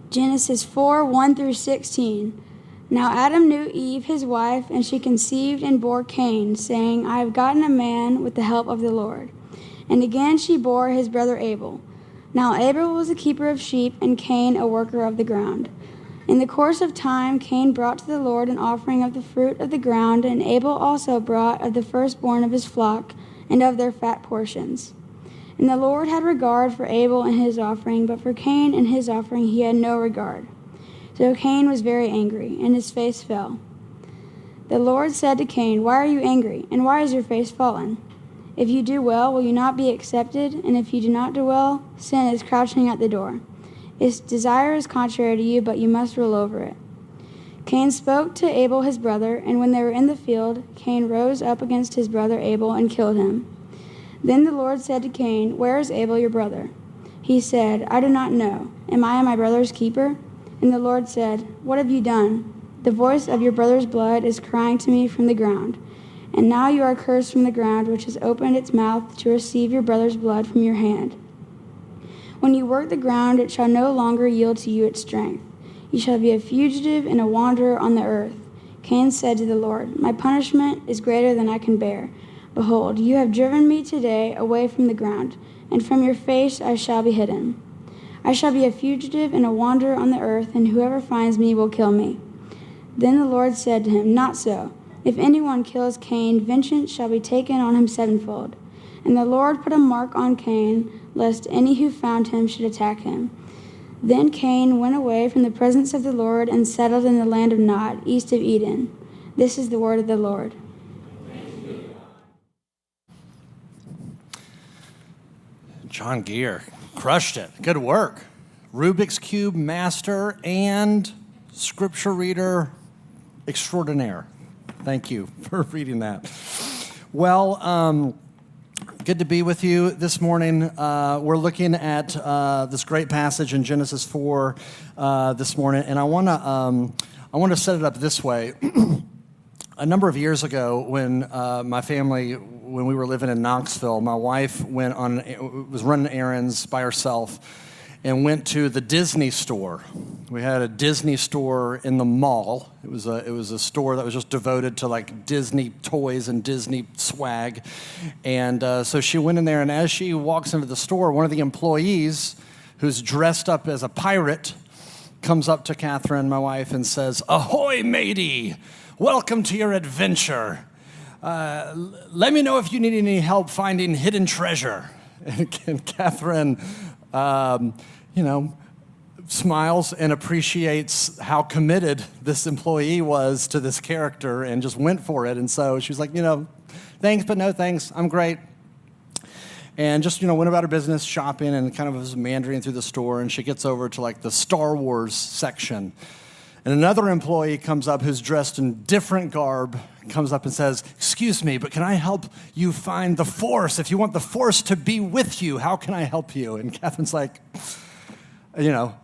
Genesis 4, 1 through 16. Now Adam knew Eve, his wife, and she conceived and bore Cain, saying, I have gotten a man with the help of the Lord. And again she bore his brother Abel. Now Abel was a keeper of sheep, and Cain a worker of the ground. In the course of time, Cain brought to the Lord an offering of the fruit of the ground, and Abel also brought of the firstborn of his flock, and of their fat portions. And the Lord had regard for Abel and his offering, but for Cain and his offering he had no regard. So Cain was very angry, and his face fell. The Lord said to Cain, Why are you angry, and why is your face fallen? If you do well, will you not be accepted? And if you do not do well, sin is crouching at the door. Its desire is contrary to you, but you must rule over it. Cain spoke to Abel his brother, and when they were in the field, Cain rose up against his brother Abel and killed him. Then the Lord said to Cain, Where is Abel your brother? He said, I do not know. Am I my brother's keeper? And the Lord said, What have you done? The voice of your brother's blood is crying to me from the ground. And now you are cursed from the ground, which has opened its mouth to receive your brother's blood from your hand. When you work the ground, it shall no longer yield to you its strength. You shall be a fugitive and a wanderer on the earth. Cain said to the Lord, My punishment is greater than I can bear. Behold, you have driven me today away from the ground, and from your face I shall be hidden. I shall be a fugitive and a wanderer on the earth, and whoever finds me will kill me. Then the Lord said to him, Not so. If anyone kills Cain, vengeance shall be taken on him sevenfold. And the Lord put a mark on Cain, lest any who found him should attack him. Then Cain went away from the presence of the Lord and settled in the land of Nod, east of Eden. This is the word of the Lord. John Gear, crushed it. Good work. Rubik's Cube master and scripture reader extraordinaire. Thank you for reading that. Well, good to be with you this morning. We're looking at this great passage in Genesis 4 this morning, and I want to set it up this way. A number of years ago, when my family, when we were living in Knoxville, my wife was running errands by herself and went to the Disney store. We had a Disney store in the mall. It was a store that was just devoted to like Disney toys and Disney swag. And so she went in there, and as she walks into the store, one of the employees, who's dressed up as a pirate, comes up to Catherine, my wife, and says, Ahoy, matey! Welcome to your adventure. Let me know if you need any help finding hidden treasure. And Catherine, smiles and appreciates how committed this employee was to this character and just went for it. And so she's like, thanks, but no thanks. I'm great. And just, went about her business shopping and kind of was meandering through the store. And she gets over to like the Star Wars section. And another employee comes up who's dressed in different garb, comes up and says, Excuse me, but can I help you find the Force? If you want the Force to be with you, how can I help you? And Catherine's like,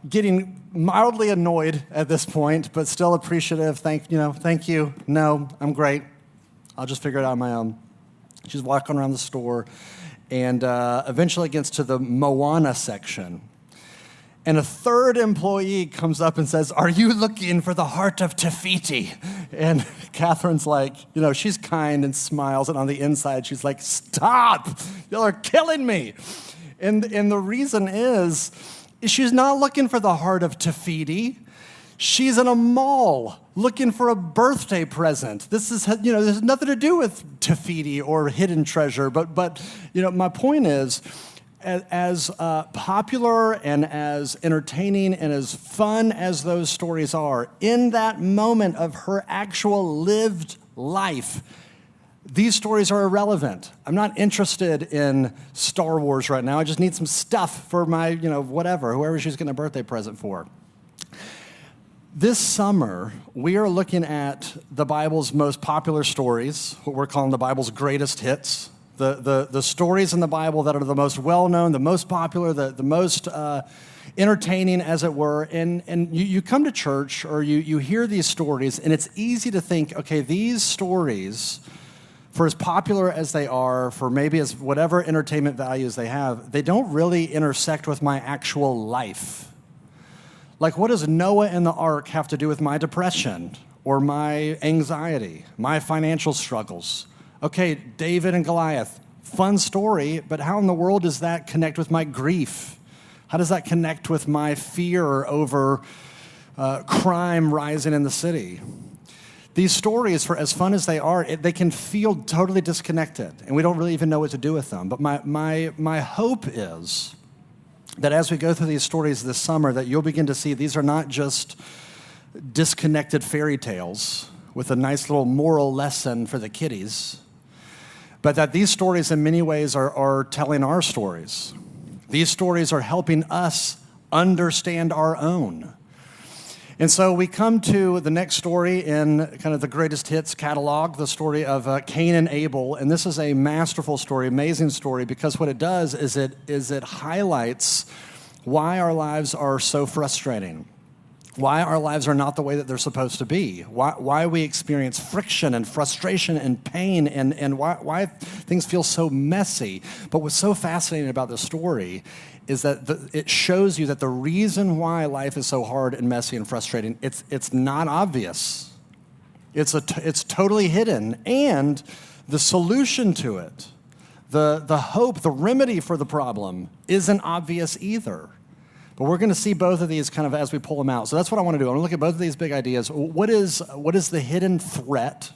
getting mildly annoyed at this point, but still appreciative. Thank you. No, I'm great. I'll just figure it out on my own. She's walking around the store and eventually gets to the Moana section. And a third employee comes up and says, Are you looking for the heart of Te Fiti? And Catherine's like, she's kind and smiles, and on the inside she's like, Stop! Y'all are killing me. And the reason is she's not looking for the heart of Te Fiti. She's in a mall looking for a birthday present. This is, there's nothing to do with Te Fiti or hidden treasure. But my point is, as popular and as entertaining and as fun as those stories are, in that moment of her actual lived life, these stories are irrelevant. I'm not interested in Star Wars right now. I just need some stuff for my, whoever she's getting a birthday present for. This summer, we are looking at the Bible's most popular stories, what we're calling the Bible's greatest hits. The stories in the Bible that are the most well-known, the most popular, the most entertaining, as it were. And you come to church or you hear these stories, and it's easy to think, okay, these stories, for as popular as they are, for maybe as whatever entertainment values they have, they don't really intersect with my actual life. Like, what does Noah and the ark have to do with my depression or my anxiety, my financial struggles? Okay, David and Goliath, fun story, but how in the world does that connect with my grief? How does that connect with my fear over crime rising in the city? These stories, for as fun as they are, they can feel totally disconnected, and we don't really even know what to do with them. But my hope is that as we go through these stories this summer, that you'll begin to see these are not just disconnected fairy tales with a nice little moral lesson for the kiddies, but that these stories in many ways are telling our stories. These stories are helping us understand our own. And so we come to the next story in kind of the greatest hits catalog, the story of Cain and Abel. And this is a masterful story, amazing story, because what it does is it highlights why our lives are so frustrating, why our lives are not the way that they're supposed to be, why we experience friction and frustration and pain, and why things feel so messy. But what's so fascinating about this story is that it shows you that the reason why life is so hard and messy and frustrating, it's not obvious. It's totally hidden. And the solution to it, the hope, the remedy for the problem isn't obvious either. But we're going to see both of these kind of as we pull them out. So that's what I want to do. I want to look at both of these big ideas. What is the hidden threat?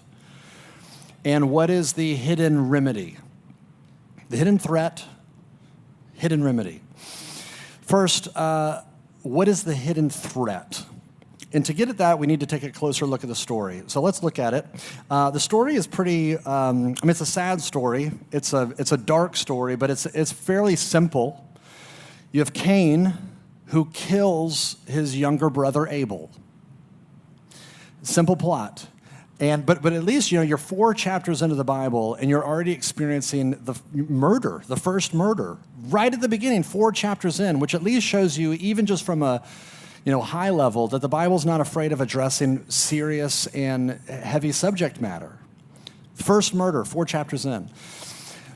And what is the hidden remedy? The hidden threat, hidden remedy. First, what is the hidden threat? And to get at that, we need to take a closer look at the story. So let's look at it. The story is pretty, it's a sad story. It's a dark story, but it's fairly simple. You have Cain, who kills his younger brother Abel. Simple plot. But at least, you're 4 chapters into the Bible, and you're already experiencing the murder, the first murder, right at the beginning, 4 chapters in, which at least shows you, even just from a high level, that the Bible's not afraid of addressing serious and heavy subject matter. First murder, 4 chapters in.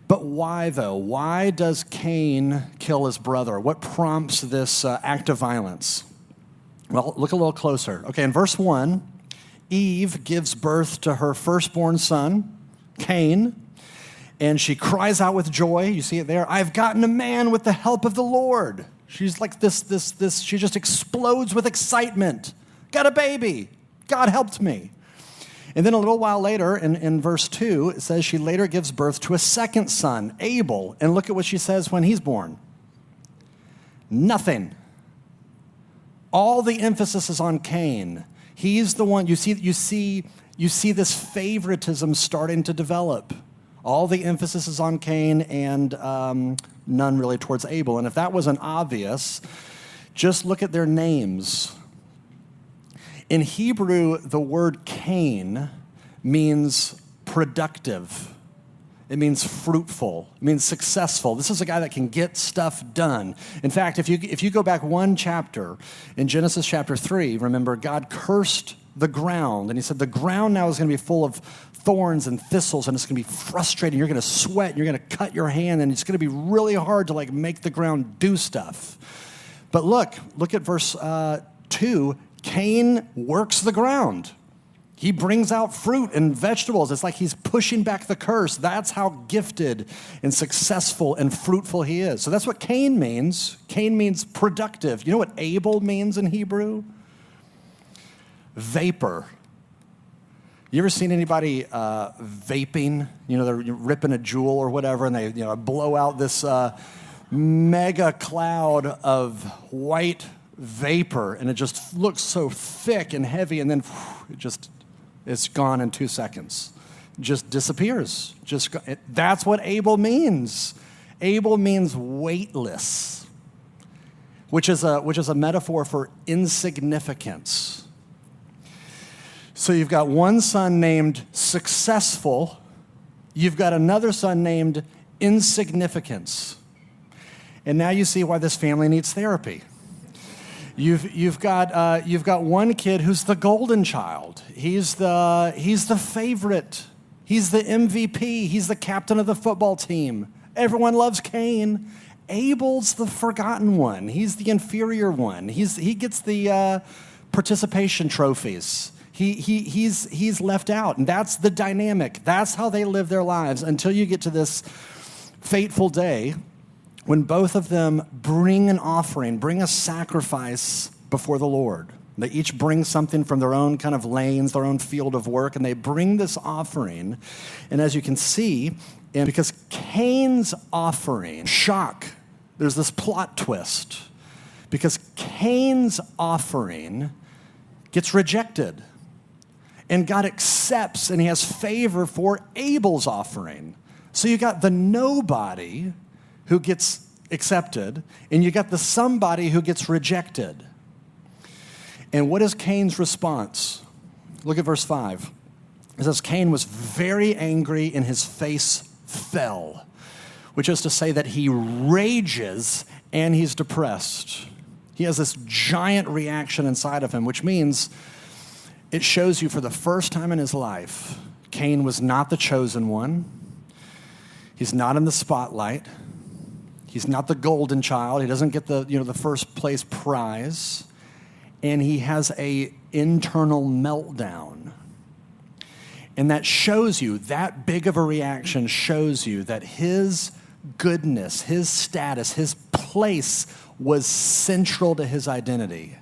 But why, though? Why does Cain kill his brother? What prompts this act of violence? Well, look a little closer. Okay, in verse 1, Eve gives birth to her firstborn son, Cain, and she cries out with joy. You see it there. I've gotten a man with the help of the Lord. She's like this. She just explodes with excitement. Got a baby. God helped me. And then a little while later, in verse 2, it says she later gives birth to a second son, Abel. And look at what she says when he's born. Nothing. All the emphasis is on Cain. He's the one, you see this favoritism starting to develop. All the emphasis is on Cain and none really towards Abel. And if that wasn't obvious, just look at their names. In Hebrew, the word Cain means productive. It means fruitful. It means successful. This is a guy that can get stuff done. In fact, if you go back 1 chapter, in Genesis chapter 3, remember, God cursed the ground. And he said, the ground now is going to be full of thorns and thistles, and it's going to be frustrating. You're going to sweat. You're going to cut your hand, and it's going to be really hard to make the ground do stuff. But look at verse 2. Cain works the ground. He brings out fruit and vegetables. It's like he's pushing back the curse. That's how gifted and successful and fruitful he is. So that's what Cain means. Cain means productive. You know what Abel means in Hebrew? Vapor. You ever seen anybody vaping? They're ripping a jewel or whatever, and they blow out this mega cloud of white vapor, and it just looks so thick and heavy, and then it's gone in 2 seconds. Just disappears. That's what Abel means. Abel means weightless, which is a metaphor for insignificance. So you've got one son named successful. You've got another son named insignificance. And now you see why this family needs therapy. You've got one kid who's the golden child. He's the favorite. He's the MVP. He's the captain of the football team. Everyone loves Cain. Abel's the forgotten one. He's the inferior one. He gets the participation trophies. He's left out, and that's the dynamic. That's how they live their lives until you get to this fateful day when both of them bring an offering, bring a sacrifice before the Lord. They each bring something from their own kind of lanes, their own field of work, and they bring this offering. And as you can see, and because Cain's offering, shock, there's this plot twist. Because Cain's offering gets rejected. And God accepts and he has favor for Abel's offering. So you got the nobody who gets accepted, and you got the somebody who gets rejected. And what is Cain's response? Look at verse 5. It says, Cain was very angry and his face fell, which is to say that he rages and he's depressed. He has this giant reaction inside of him, which means it shows you for the first time in his life, Cain was not the chosen one. He's not in the spotlight. He's not the golden child. He doesn't get the first place prize. And he has an internal meltdown. And that shows you, that big of a reaction shows you that his goodness, his status, his place was central to his identity.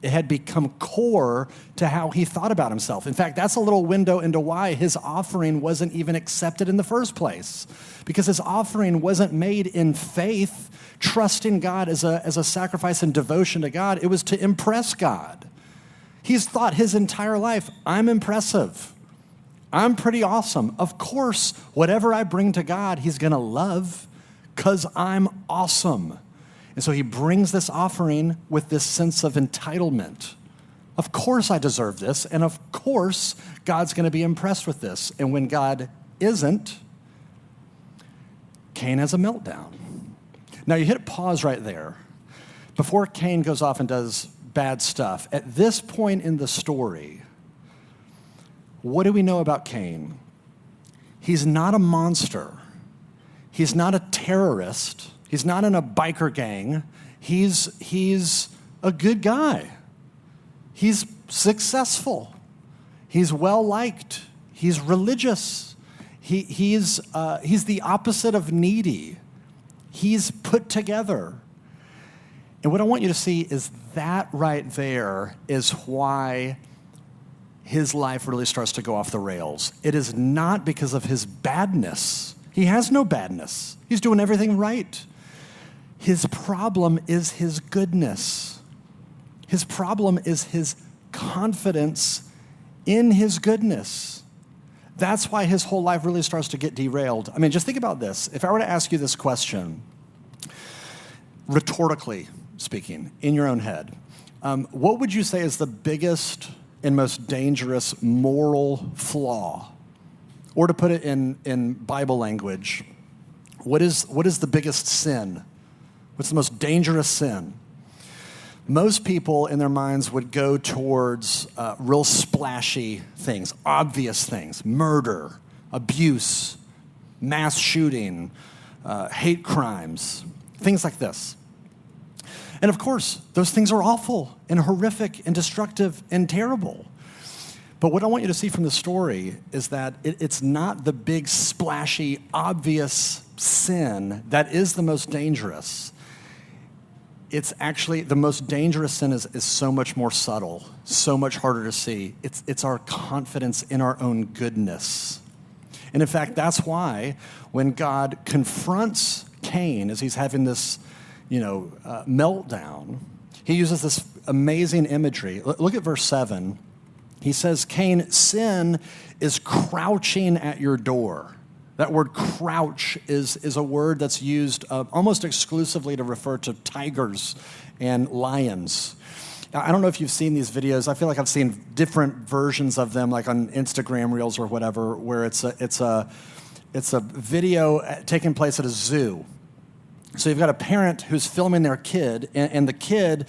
It had become core to how he thought about himself. In fact, that's a little window into why his offering wasn't even accepted in the first place. Because his offering wasn't made in faith, trusting God as a sacrifice and devotion to God. It was to impress God. He's thought his entire life, I'm impressive. I'm pretty awesome. Of course, whatever I bring to God, he's going to love because I'm awesome. And so he brings this offering with this sense of entitlement. Of course I deserve this, and of course God's going to be impressed with this. And when God isn't, Cain has a meltdown. Now you hit pause right there. Before Cain goes off and does bad stuff, at this point in the story, what do we know about Cain? He's not a monster. He's not a terrorist. He's not in a biker gang. He's a good guy. He's successful. He's well-liked. He's religious. He's the opposite of needy. He's put together. And what I want you to see is that right there is why his life really starts to go off the rails. It is not because of his badness. He has no badness. He's doing everything right. His problem is his goodness. His problem is his confidence in his goodness. That's why his whole life really starts to get derailed. I mean, just think about this. If I were to ask you this question, rhetorically speaking, in your own head, what would you say is the biggest and most dangerous moral flaw? Or to put it in Bible language, what is the biggest sin? What's the most dangerous sin? Most people in their minds would go towards real splashy things, obvious things, murder, abuse, mass shooting, hate crimes, things like this. And of course, those things are awful and horrific and destructive and terrible. But what I want you to see from the story is that it's not the big, splashy, obvious sin that is the most dangerous. It's actually, the most dangerous sin is so much more subtle, so much harder to see. It's our confidence in our own goodness. And in fact, that's why when God confronts Cain as he's having this, meltdown, he uses this amazing imagery. Look at verse 7. He says, Cain, sin is crouching at your door. That word crouch is a word that's used almost exclusively to refer to tigers and lions. Now, I don't know if you've seen these videos. I feel like I've seen different versions of them, like on Instagram Reels or whatever, where it's a video taking place at a zoo. So you've got a parent who's filming their kid, and the kid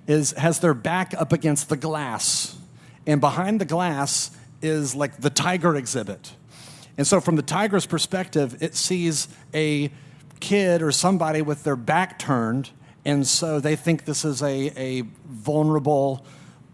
has their back up against the glass. And behind the glass is like the tiger exhibit. And so from the tiger's perspective, it sees a kid or somebody with their back turned, and so they think this is a vulnerable,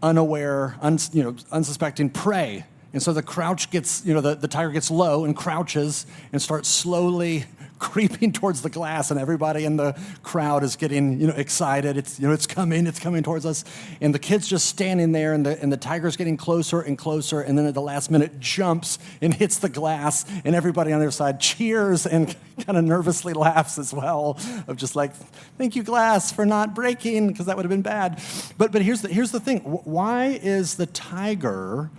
unaware, unsuspecting prey. And so the crouch gets, the tiger gets low and crouches and starts slowly creeping towards the glass, and everybody in the crowd is getting, excited. It's coming towards us. And the kid's just standing there, and the tiger's getting closer and closer, and then at the last minute jumps and hits the glass, and everybody on their side cheers and kind of nervously laughs as well, of just like, thank you, glass, for not breaking, because that would have been bad. But here's the thing. Why is the tiger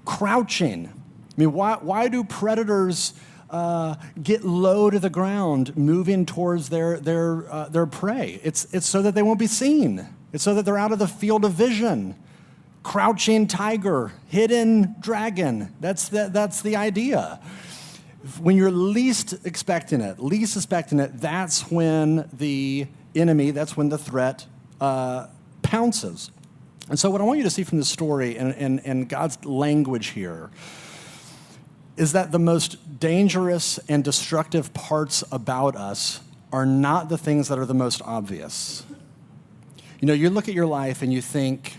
crouching? I mean, why do predators get low to the ground, moving towards their prey? It's so that they won't be seen. It's so that they're out of the field of vision. Crouching tiger, hidden dragon. That's the idea. When you're least expecting it, that's when the enemy, that's when the threat pounces. And so what I want you to see from this story and God's language here is that the most dangerous and destructive parts about us are not the things that are the most obvious. You look at your life and you think,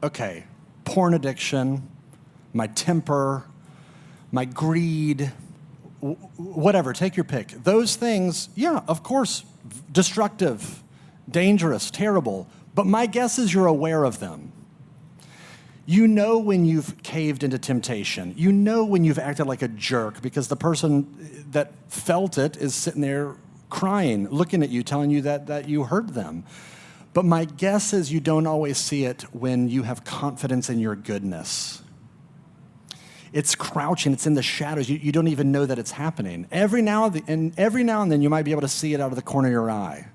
okay, porn addiction, my temper, my greed, whatever, take your pick. Those things, yeah, of course, destructive, dangerous, terrible, but my guess is you're aware of them. You know when you've caved into temptation. You know when you've acted like a jerk because the person that felt it is sitting there crying, looking at you, telling you that you hurt them. But my guess is you don't always see it when you have confidence in your goodness. It's crouching. It's in the shadows. You don't even know that it's happening. Every now and then you might be able to see it out of the corner of your eye.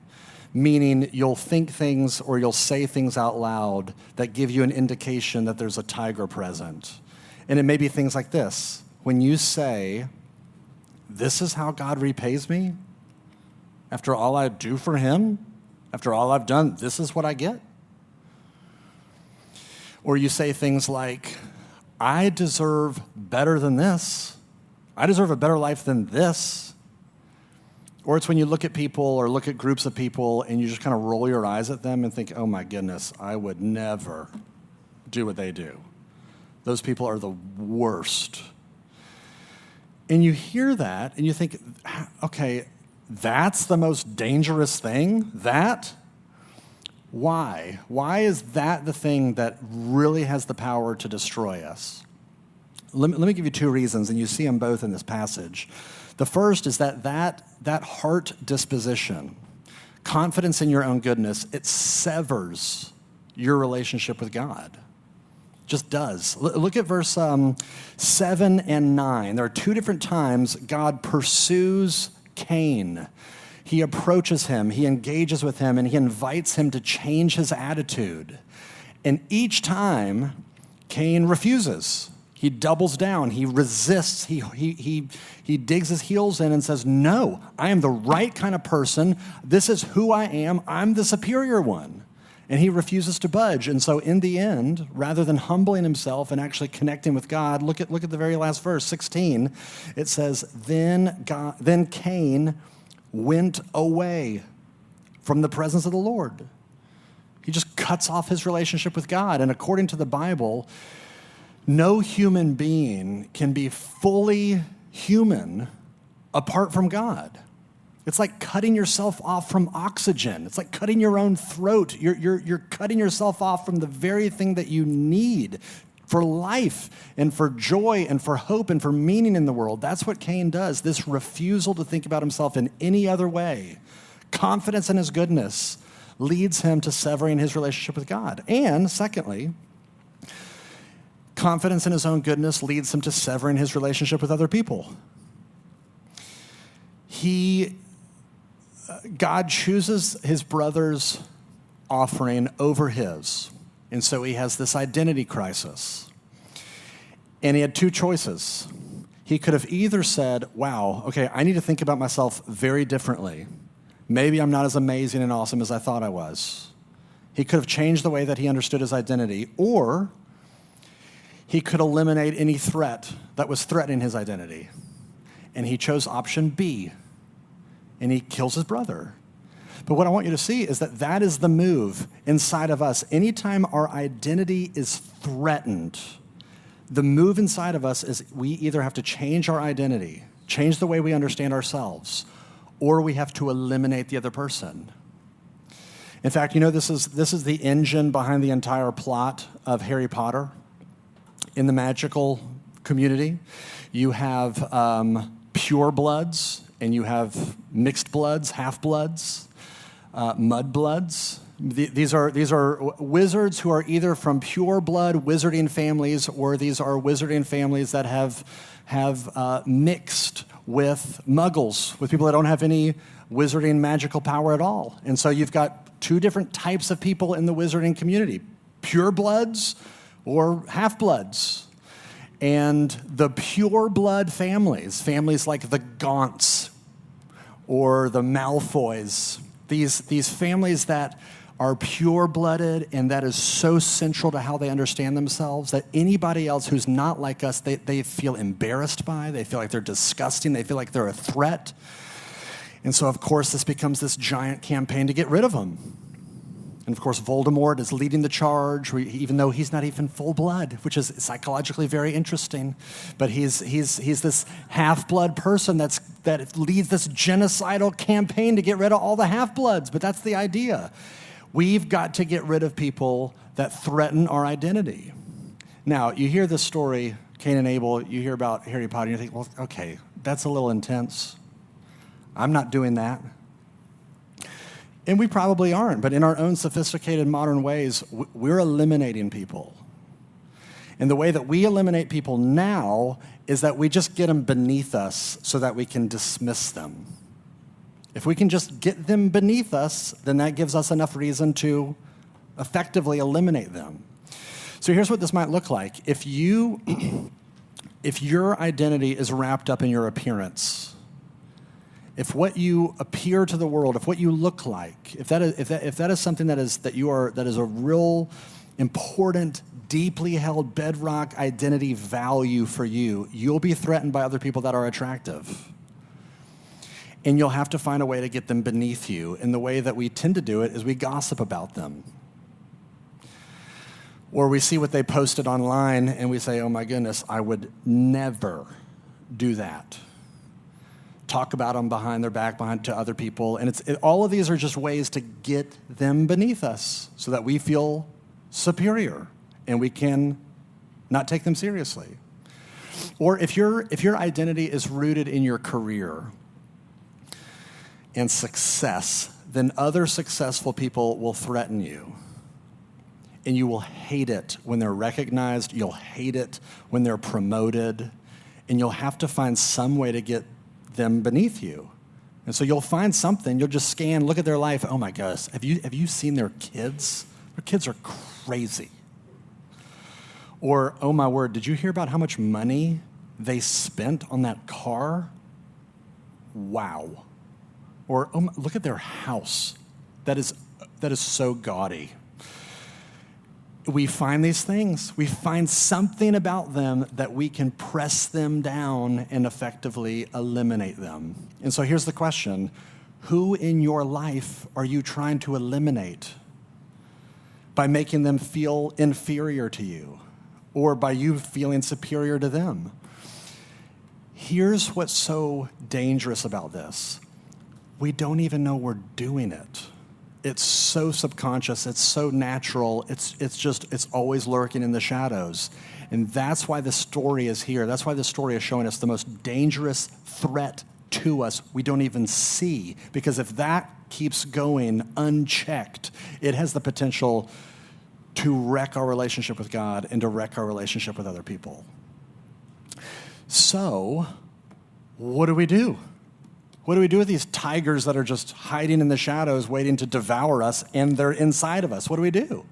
Meaning you'll think things or you'll say things out loud that give you an indication that there's a tiger present. And it may be things like this. When you say, this is how God repays me? After all I do for him? After all I've done, this is what I get? Or you say things like, I deserve better than this. I deserve a better life than this. Or it's when you look at people or look at groups of people and you just kind of roll your eyes at them and think, oh my goodness, I would never do what they do. Those people are the worst. And you hear that and you think, okay, that's the most dangerous thing? That? Why? Why is that the thing that really has the power to destroy us? Let me give you two reasons, and you see them both in this passage. The first is that heart disposition, confidence in your own goodness, it severs your relationship with God. It just does. Look at verse 7 and 9. There are two different times God pursues Cain. He approaches him, he engages with him, and he invites him to change his attitude. And each time, Cain refuses. He doubles down. He resists. He digs his heels in and says, no, I am the right kind of person. This is who I am. I'm the superior one. And he refuses to budge. And so in the end, rather than humbling himself and actually connecting with God, look at the very last verse, 16. It says, then Cain went away from the presence of the Lord. He just cuts off his relationship with God. And according to the Bible, no human being can be fully human apart from God. It's like cutting yourself off from oxygen. It's like cutting your own throat. You're cutting yourself off from the very thing that you need for life and for joy and for hope and for meaning in the world. That's what Cain does, this refusal to think about himself in any other way. Confidence in his goodness leads him to severing his relationship with God. And secondly, confidence in his own goodness leads him to severing his relationship with other people. God chooses his brother's offering over his. And so he has this identity crisis. And he had two choices. He could have either said, wow, okay, I need to think about myself very differently. Maybe I'm not as amazing and awesome as I thought I was. He could have changed the way that he understood his identity, or he could eliminate any threat that was threatening his identity. And he chose option B. and he kills his brother. But what I want you to see is that that is the move inside of us. Anytime our identity is threatened, the move inside of us is we either have to change our identity, change the way we understand ourselves, or we have to eliminate the other person. In fact, this is the engine behind the entire plot of Harry Potter. In the magical community, you have pure bloods, and you have mixed bloods, half-bloods, mud bloods. These are wizards who are either from pure blood wizarding families, or these are wizarding families that have mixed with muggles, with people that don't have any wizarding magical power at all. And so you've got two different types of people in the wizarding community, pure bloods or half-bloods. And the pure blood families like the Gaunts or the Malfoys, these families that are pure-blooded, and that is so central to how they understand themselves that anybody else who's not like us, they feel embarrassed by, they feel like they're disgusting, they feel like they're a threat. And so, of course, this becomes this giant campaign to get rid of them. And, of course, Voldemort is leading the charge, even though he's not even full blood, which is psychologically very interesting. But he's this half-blood person that leads this genocidal campaign to get rid of all the half-bloods. But that's the idea. We've got to get rid of people that threaten our identity. Now, you hear this story, Cain and Abel, you hear about Harry Potter, and you think, well, okay, that's a little intense. I'm not doing that. And we probably aren't, but in our own sophisticated modern ways, we're eliminating people. And the way that we eliminate people now is that we just get them beneath us so that we can dismiss them. If we can just get them beneath us, then that gives us enough reason to effectively eliminate them. So here's what this might look like. If your identity is wrapped up in your appearance, if what you appear to the world, if what you look like, if that is something that is a real important, deeply held bedrock identity value for you, you'll be threatened by other people that are attractive. And you'll have to find a way to get them beneath you. And the way that we tend to do it is we gossip about them. Or we see what they posted online and we say, oh my goodness, I would never do that. Talk about them behind their back, to other people. And all of these are just ways to get them beneath us so that we feel superior and we can not take them seriously. Or if your identity is rooted in your career and success, then other successful people will threaten you. And you will hate it when they're recognized. You'll hate it when they're promoted. And you'll have to find some way to get them beneath you. And so you'll find something. You'll just scan, look at their life. Oh my gosh, have you seen their kids? Their kids are crazy. Or, oh my word, did you hear about how much money they spent on that car? Wow. Or, oh my, look at their house. That is so gaudy. We find these things. We find something about them that we can press them down and effectively eliminate them. And so here's the question. Who in your life are you trying to eliminate by making them feel inferior to you or by you feeling superior to them? Here's what's so dangerous about this. We don't even know we're doing it. It's so subconscious, it's so natural, it's always lurking in the shadows. And that's why the story is here. That's why the story is showing us the most dangerous threat to us we don't even see. Because if that keeps going unchecked, it has the potential to wreck our relationship with God and to wreck our relationship with other people. So, what do we do? What do we do with these tigers that are just hiding in the shadows, waiting to devour us, and they're inside of us? What do we do?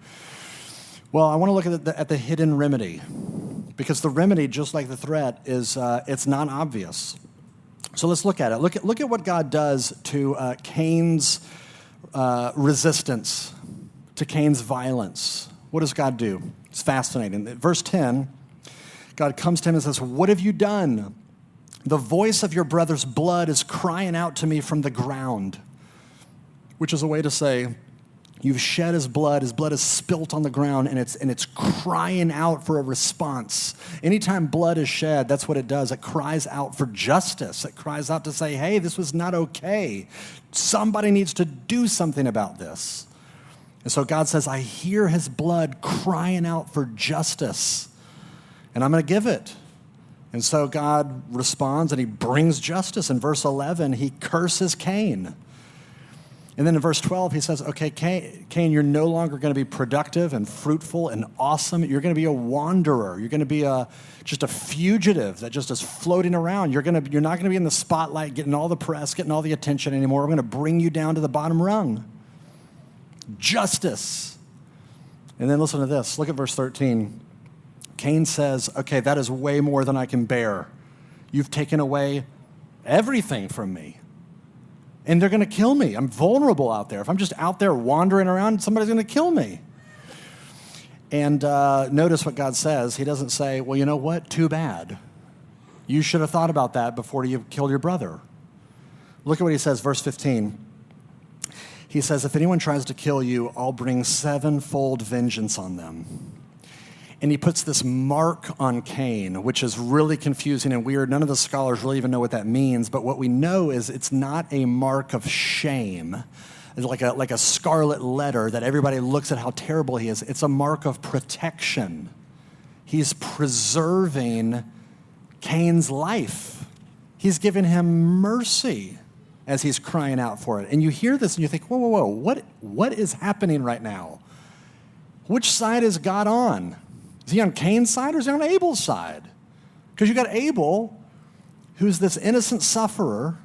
Well, I want to look at the hidden remedy, because the remedy, just like the threat, is it's not obvious. So let's look at it. Look at what God does to Cain's resistance, to Cain's violence. What does God do? It's fascinating. Verse 10, God comes to him and says, "What have you done?" The voice of your brother's blood is crying out to me from the ground, which is a way to say, you've shed his blood is spilt on the ground, and it's crying out for a response. Anytime blood is shed, that's what it does. It cries out for justice. It cries out to say, hey, this was not okay. Somebody needs to do something about this. And so God says, I hear his blood crying out for justice, and I'm going to give it. And so God responds, and he brings justice. In verse 11, he curses Cain. And then in verse 12, he says, okay, Cain, you're no longer going to be productive and fruitful and awesome. You're going to be a wanderer. You're going to be just a fugitive that just is floating around. You're not going to be in the spotlight, getting all the press, getting all the attention anymore. We're going to bring you down to the bottom rung. Justice. And then listen to this. Look at verse 13. Cain says, okay, that is way more than I can bear. You've taken away everything from me. And they're going to kill me. I'm vulnerable out there. If I'm just out there wandering around, somebody's going to kill me. And notice what God says. He doesn't say, well, you know what? Too bad. You should have thought about that before you killed your brother. Look at what he says, verse 15. He says, if anyone tries to kill you, I'll bring sevenfold vengeance on them. And he puts this mark on Cain, which is really confusing and weird. None of the scholars really even know what that means. But what we know is it's not a mark of shame. It's like a scarlet letter that everybody looks at how terrible he is. It's a mark of protection. He's preserving Cain's life. He's giving him mercy as he's crying out for it. And you hear this and you think, whoa, what is happening right now? Which side is God on? Is he on Cain's side or is he on Abel's side? Because you got Abel, who's this innocent sufferer,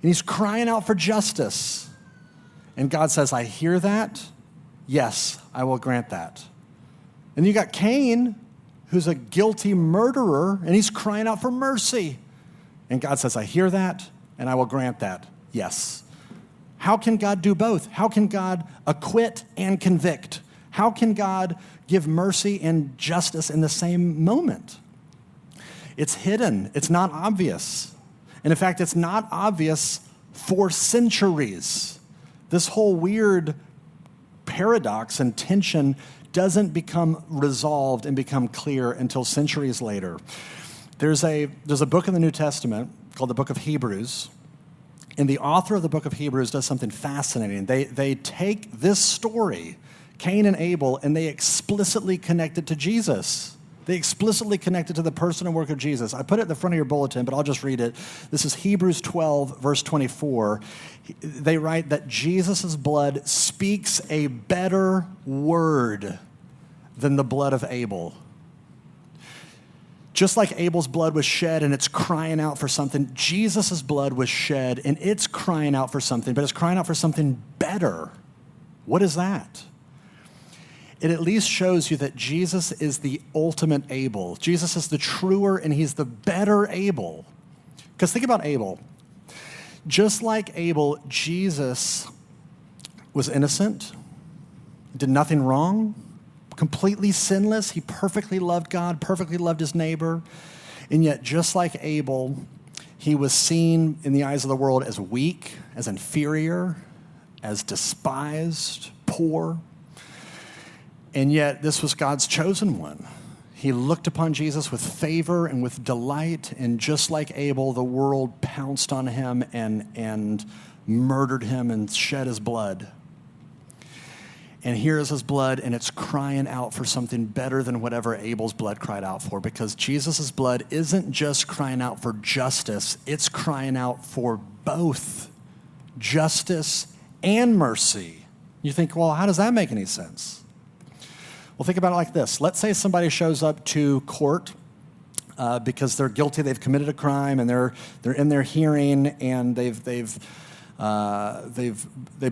and he's crying out for justice. And God says, I hear that. Yes, I will grant that. And you got Cain, who's a guilty murderer, and he's crying out for mercy. And God says, I hear that, and I will grant that. Yes. How can God do both? How can God acquit and convict? How can God give mercy and justice in the same moment? It's hidden. It's not obvious. And in fact, it's not obvious for centuries. This whole weird paradox and tension doesn't become resolved and become clear until centuries later. There's a book in the New Testament called the book of Hebrews. And the author of the book of Hebrews does something fascinating. They take this story, Cain and Abel, and they explicitly connect it to Jesus. They explicitly connect it to the person and work of Jesus. I put it at the front of your bulletin, but I'll just read it. This is Hebrews 12, verse 24. They write that Jesus' blood speaks a better word than the blood of Abel. Just like Abel's blood was shed and it's crying out for something, Jesus' blood was shed and it's crying out for something, but it's crying out for something better. What is that? It at least shows you that Jesus is the ultimate Abel. Jesus is the truer and he's the better Abel. Because think about Abel. Just like Abel, Jesus was innocent, did nothing wrong, completely sinless. He perfectly loved God, perfectly loved his neighbor. And yet, just like Abel, he was seen in the eyes of the world as weak, as inferior, as despised, poor. And yet, this was God's chosen one. He looked upon Jesus with favor and with delight, and just like Abel, the world pounced on him and murdered him and shed his blood. And here is his blood, and it's crying out for something better than whatever Abel's blood cried out for, because Jesus' blood isn't just crying out for justice, it's crying out for both justice and mercy. You think, well, how does that make any sense? Well, think about it like this. Let's say somebody shows up to court because they're guilty, they've committed a crime, and they're in their hearing, and they've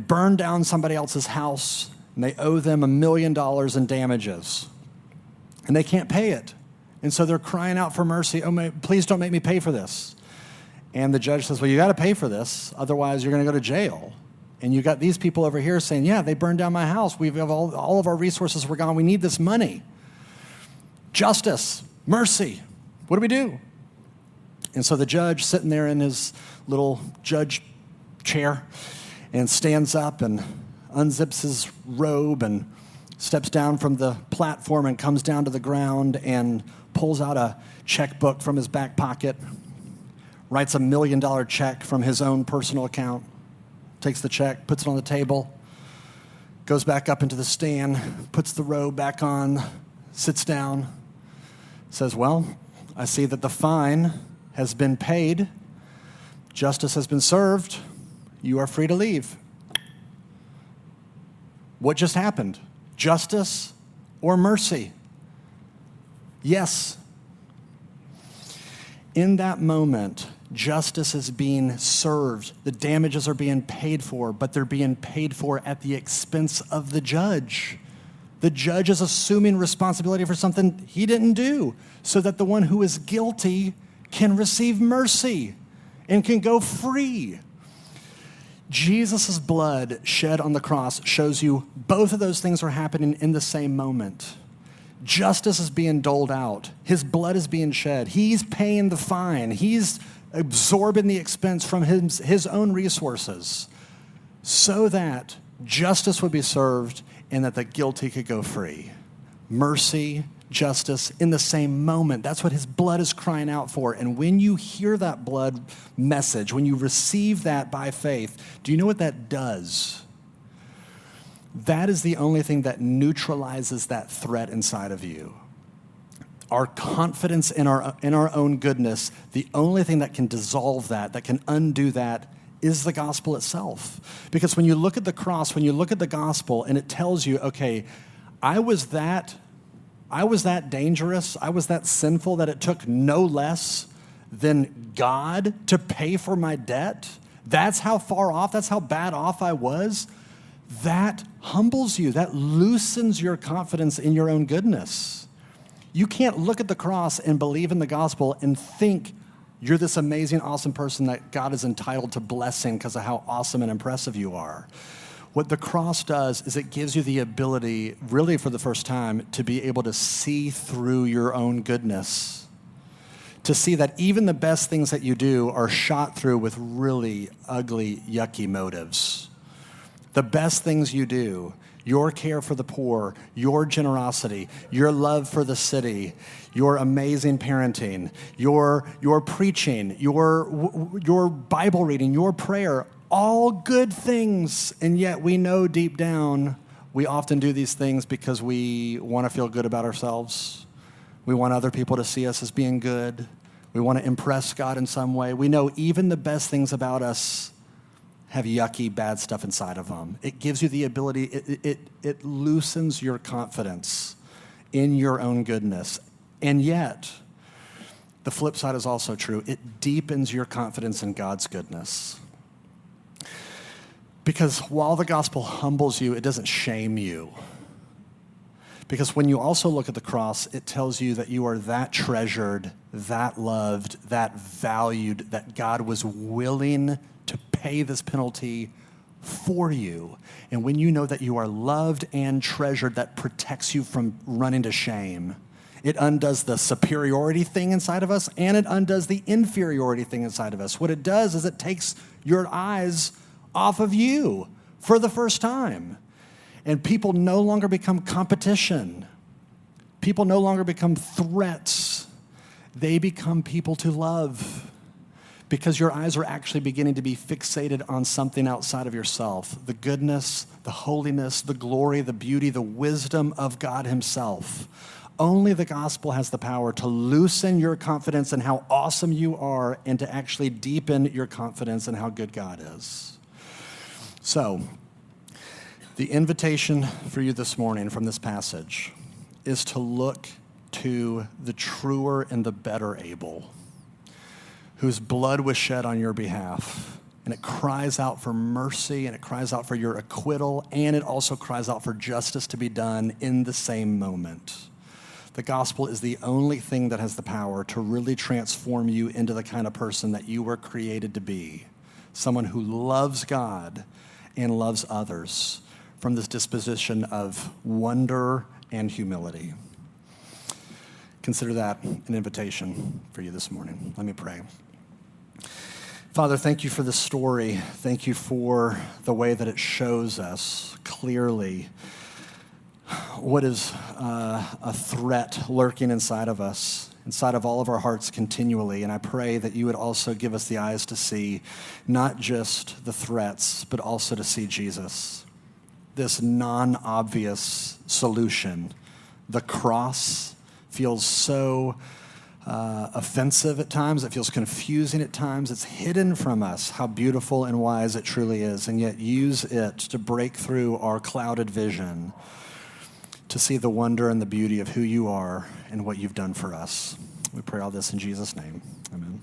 burned down somebody else's house, and they owe them $1 million in damages, and they can't pay it. And so they're crying out for mercy. Please don't make me pay for this. And the judge says, well, you got to pay for this. Otherwise, you're going to go to jail. And you got these people over here saying, yeah, they burned down my house. We have all of our resources were gone. We need this money. Justice, mercy. What do we do? And so the judge, sitting there in his little judge chair, and stands up and unzips his robe and steps down from the platform and comes down to the ground and pulls out a checkbook from his back pocket, writes $1 million check from his own personal account, takes the check, puts it on the table, goes back up into the stand, puts the robe back on, sits down, says, well, I see that the fine has been paid. Justice has been served. You are free to leave. What just happened? Justice or mercy? Yes. In that moment, justice is being served. The damages are being paid for, but they're being paid for at the expense of the judge. The judge is assuming responsibility for something he didn't do, so that the one who is guilty can receive mercy and can go free. Jesus' blood shed on the cross shows you both of those things are happening in the same moment. Justice is being doled out. His blood is being shed. He's paying the fine. He's absorbing the expense from his own resources so that justice would be served and that the guilty could go free. Mercy, justice in the same moment. That's what his blood is crying out for. And when you hear that blood message, when you receive that by faith, do you know what that does? That is the only thing that neutralizes that threat inside of you. Our confidence in our own goodness, the only thing that can dissolve that can undo that, is the gospel itself. Because when you look at the cross, when you look at the gospel, and it tells you, okay, I was that dangerous, I was that sinful that it took no less than God to pay for my debt. That's how far off, that's how bad off I was. That humbles you, that loosens your confidence in your own goodness. You can't look at the cross and believe in the gospel and think you're this amazing, awesome person that God is entitled to blessing because of how awesome and impressive you are. What the cross does is it gives you the ability, really for the first time, to be able to see through your own goodness. To see that even the best things that you do are shot through with really ugly, yucky motives. The best things you do, your care for the poor, your generosity, your love for the city, your amazing parenting, your preaching, your Bible reading, your prayer, all good things. And yet we know deep down we often do these things because we want to feel good about ourselves. We want other people to see us as being good. We want to impress God in some way. We know even the best things about us have yucky, bad stuff inside of them. It gives you the ability, it loosens your confidence in your own goodness. And yet, the flip side is also true. It deepens your confidence in God's goodness. Because while the gospel humbles you, it doesn't shame you. Because when you also look at the cross, it tells you that you are that treasured, that loved, that valued, that God was willing to pay this penalty for you. And when you know that you are loved and treasured, that protects you from running to shame. It undoes the superiority thing inside of us, and it undoes the inferiority thing inside of us. What it does is it takes your eyes off of you for the first time. And people no longer become competition. People no longer become threats. They become people to love. Because your eyes are actually beginning to be fixated on something outside of yourself. The goodness, the holiness, the glory, the beauty, the wisdom of God himself. Only the gospel has the power to loosen your confidence in how awesome you are and to actually deepen your confidence in how good God is. So, the invitation for you this morning from this passage is to look to the truer and the better Abel, whose blood was shed on your behalf. And it cries out for mercy, and it cries out for your acquittal, and it also cries out for justice to be done in the same moment. The gospel is the only thing that has the power to really transform you into the kind of person that you were created to be. Someone who loves God and loves others from this disposition of wonder and humility. consider that an invitation for you this morning. Let me pray. Father, thank you for this story. Thank you for the way that it shows us clearly what is a threat lurking inside of us, inside of all of our hearts continually. And I pray that you would also give us the eyes to see not just the threats, but also to see Jesus, this non-obvious solution. The cross feels so offensive at times. It feels confusing at times. It's hidden from us how beautiful and wise it truly is, and yet use it to break through our clouded vision to see the wonder and the beauty of who you are and what you've done for us. We pray all this in Jesus' name. Amen.